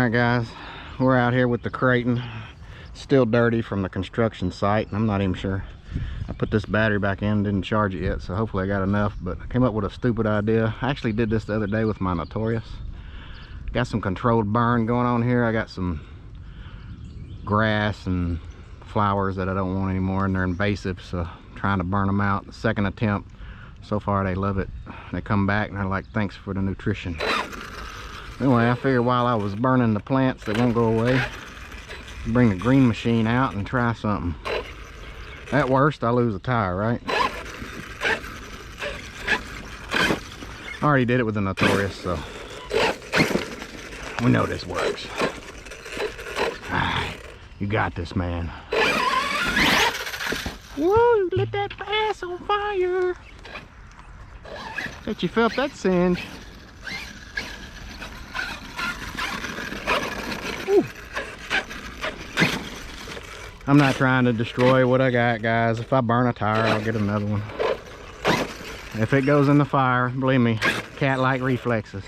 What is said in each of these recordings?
Alright guys, we're out here with the Kraton. Still dirty from the construction site, and I'm not even sure. I put this battery back in, didn't charge it yet, so hopefully I got enough, but I came up with a stupid idea. I actually did this the other day with my Notorious. Got some controlled burn going on here. I got some grass and flowers that I don't want anymore, and they're invasive, so I'm trying to burn them out. The second attempt, so far they love it. They come back and they're like, thanks for the nutrition. Anyway, I figured while I was burning the plants that won't go away, bring the green machine out and try something. At worst, I lose a tire, right? I already did it with the Notorious, so we know this works. Alright, you got this, man. Whoa, lit that ass on fire. Bet you felt that singe. Ooh. I'm not trying to destroy what I got, guys. If I burn a tire, I'll get another one. If it goes in the fire, believe me, cat-like reflexes.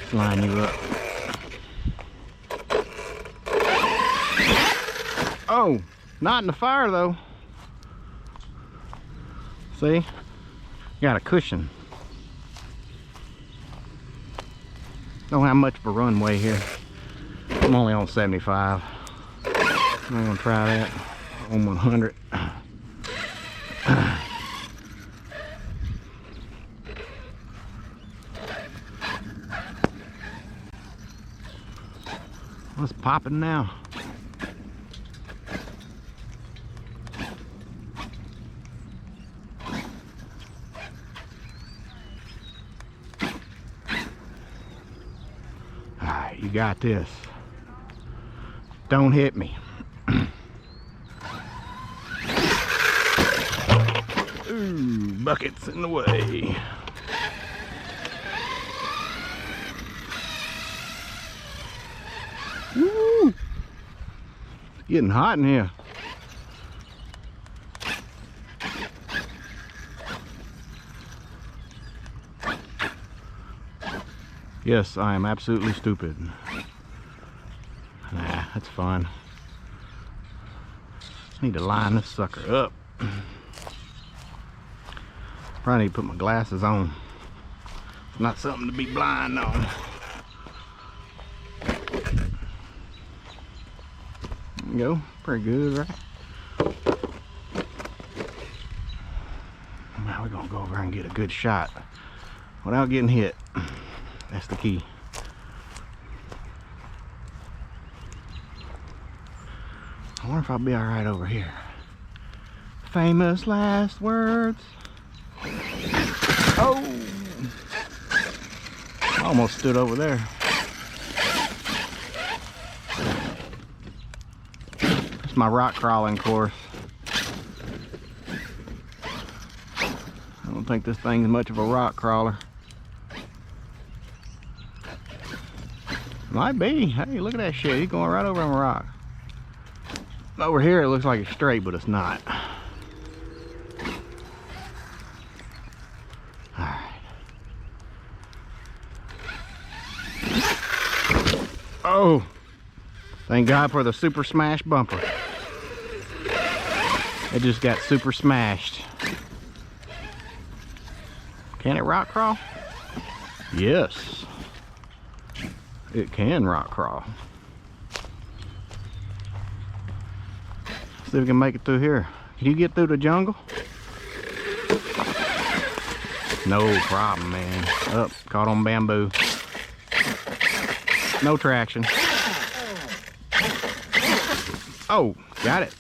Let's line you up. Oh, not in the fire though. See? Got a cushion. Don't have much of a runway here. I'm only on 75. I'm gonna try that on 100. What's popping now? Alright, you got this. Don't hit me. Ooh, buckets in the way. Woo! It's getting hot in here. Yes, I am absolutely stupid. Nah, that's fine. Need to line this sucker up. Probably need to put my glasses on. It's not something to be blind on. There you go. Pretty good, right? Now we're gonna go over and get a good shot without getting hit. That's the key. I wonder if I'll be all right over here. Famous last words. Oh! I almost stood over there. It's my rock crawling course. I don't think this thing's much of a rock crawler. Might be. Hey, look at that shit. He's going right over on the rock. Over here it looks like it's straight, but it's not. Alright. Oh! Thank God for the super smash bumper. It just got super smashed. Can it rock crawl? Yes. It can rock crawl. See if we can make it through here. Can you get through the jungle? No problem, man. Up, caught on bamboo. No traction. Oh, got it.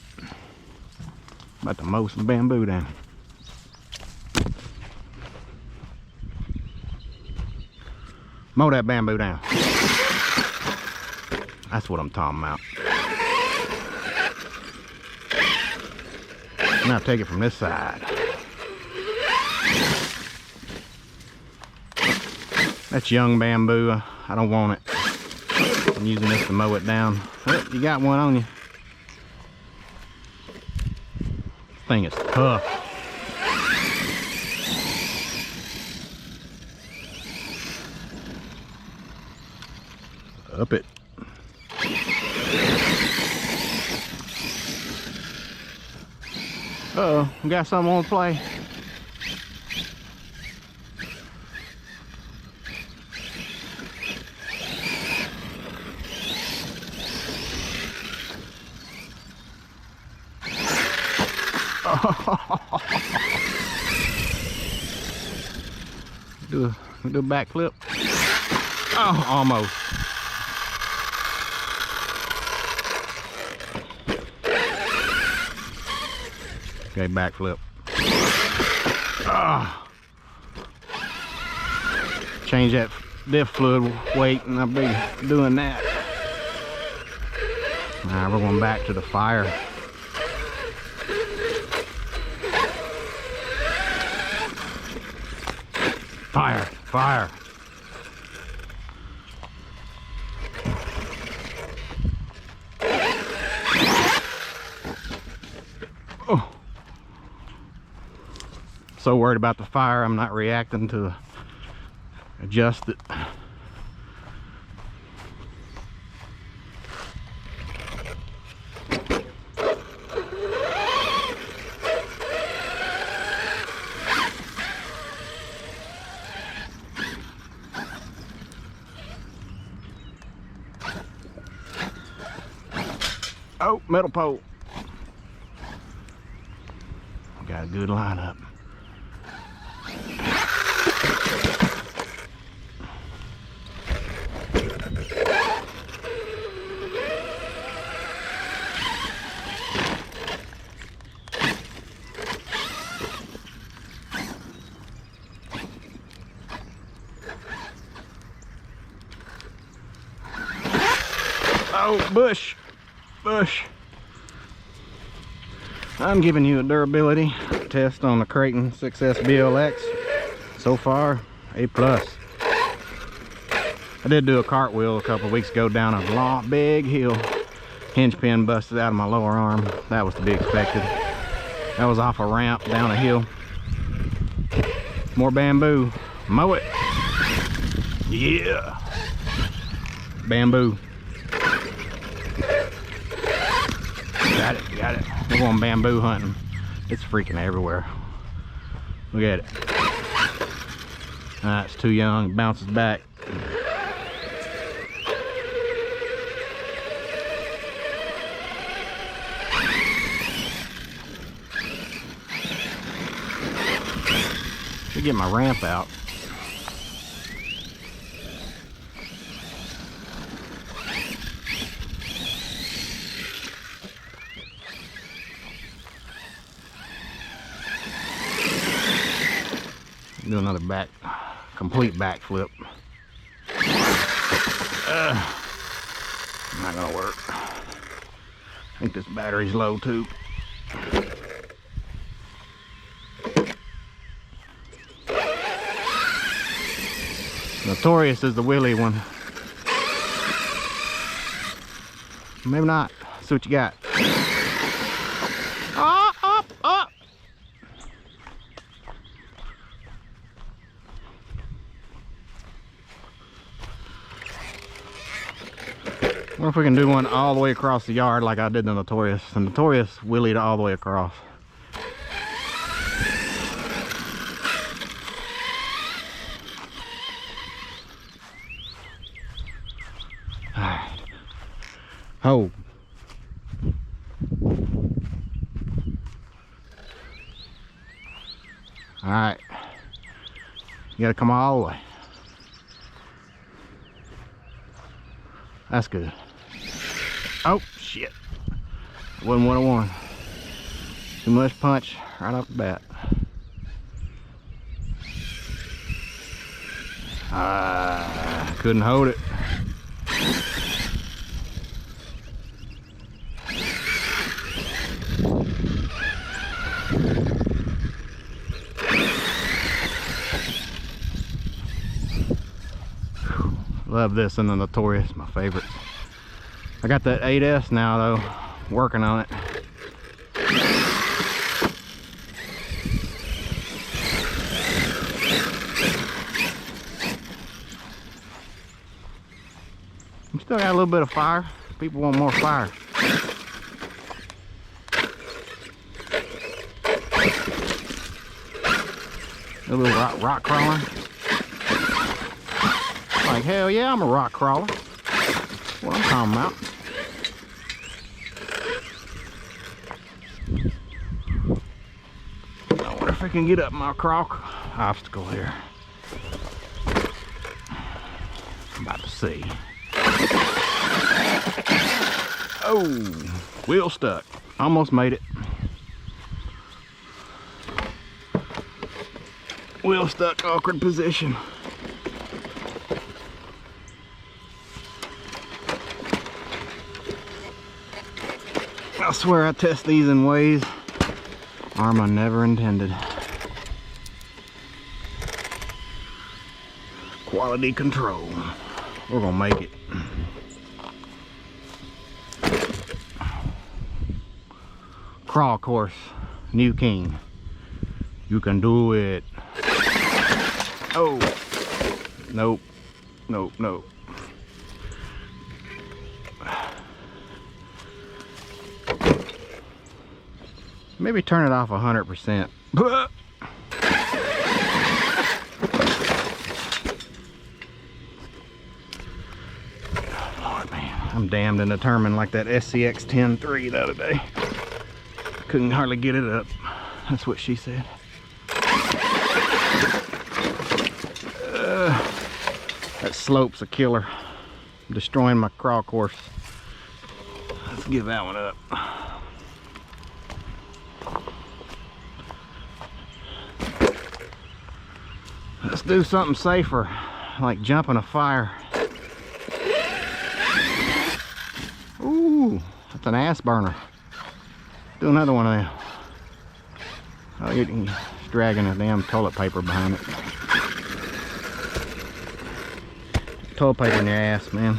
About to mow some bamboo down. Mow that bamboo down. That's what I'm talking about. Now take it from this side. That's young bamboo. I don't want it. I'm using this to mow it down. Oh, you got one on you. This thing is tough. Up it. Uh-oh, we got something on the play. do a backflip. Oh, almost. Okay, backflip. Ah. Change that diff fluid weight and I'll be doing that. Alright, we're going back to the fire. Fire, fire. Oh. So worried about the fire, I'm not reacting to adjust it. Oh, metal pole. Got a good lineup. Oh, bush. Bush. I'm giving you a durability test on the Kraton 6S BLX. So far, A+. I did do a cartwheel a couple of weeks ago down a long, big hill. Hinge pin busted out of my lower arm. That was to be expected. That was off a ramp down a hill. More bamboo. Mow it. Yeah. Bamboo. Got it, got it. We're going bamboo hunting. It's freaking everywhere. Look at it. It's too young, it bounces back. Should get my ramp out. Do another complete backflip. Not gonna work. I think this battery's low too. Notorious is the wheelie one. Maybe not. See what you got. Up. What if we can do one all the way across the yard like I did the Notorious? The Notorious wheelied all the way across. Oh. Alright. You gotta come all the way. That's good. Oh, shit. Wasn't what I wanted. Too much punch right off the bat. Couldn't hold it. Love this in the Notorious, my favorite. I got that 8S now though, working on it. Still got a little bit of fire. People want more fire. A little rock crawler. Like, hell yeah, I'm a rock crawler. That's what I'm talking about. I wonder if I can get up my croc obstacle here. I'm about to see. Oh, wheel stuck. Almost made it. Wheel stuck, awkward position. I swear I test these in ways Arrma never intended. Quality control. We're gonna make it. Crawl course, new king. You can do it. Oh, nope, nope, nope. Maybe turn it off 100%. Lord, man, I'm damned and determined like that SCX 10.3 the other day. Couldn't hardly get it up. That's what she said. That slope's a killer. I'm destroying my crawl course. Let's give that one up. Let's do something safer, like jumping a fire. Ooh, that's an ass burner. Do another one of them. Oh, it's dragging a damn toilet paper behind it. Toilet paper in your ass, man.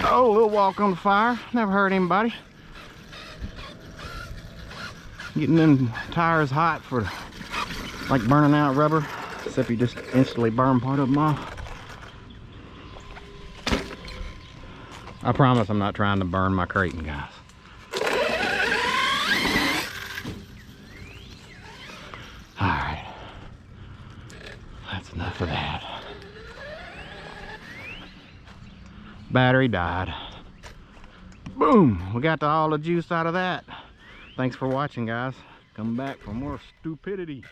Oh, a little walk on the fire. Never hurt anybody. Getting them tires hot for like burning out rubber, except you just instantly burn part of them off. I promise I'm not trying to burn my Kraton, guys. Alright. That's enough of that. Battery died. Boom! We got all the juice out of that. Thanks for watching, guys. Come back for more stupidity.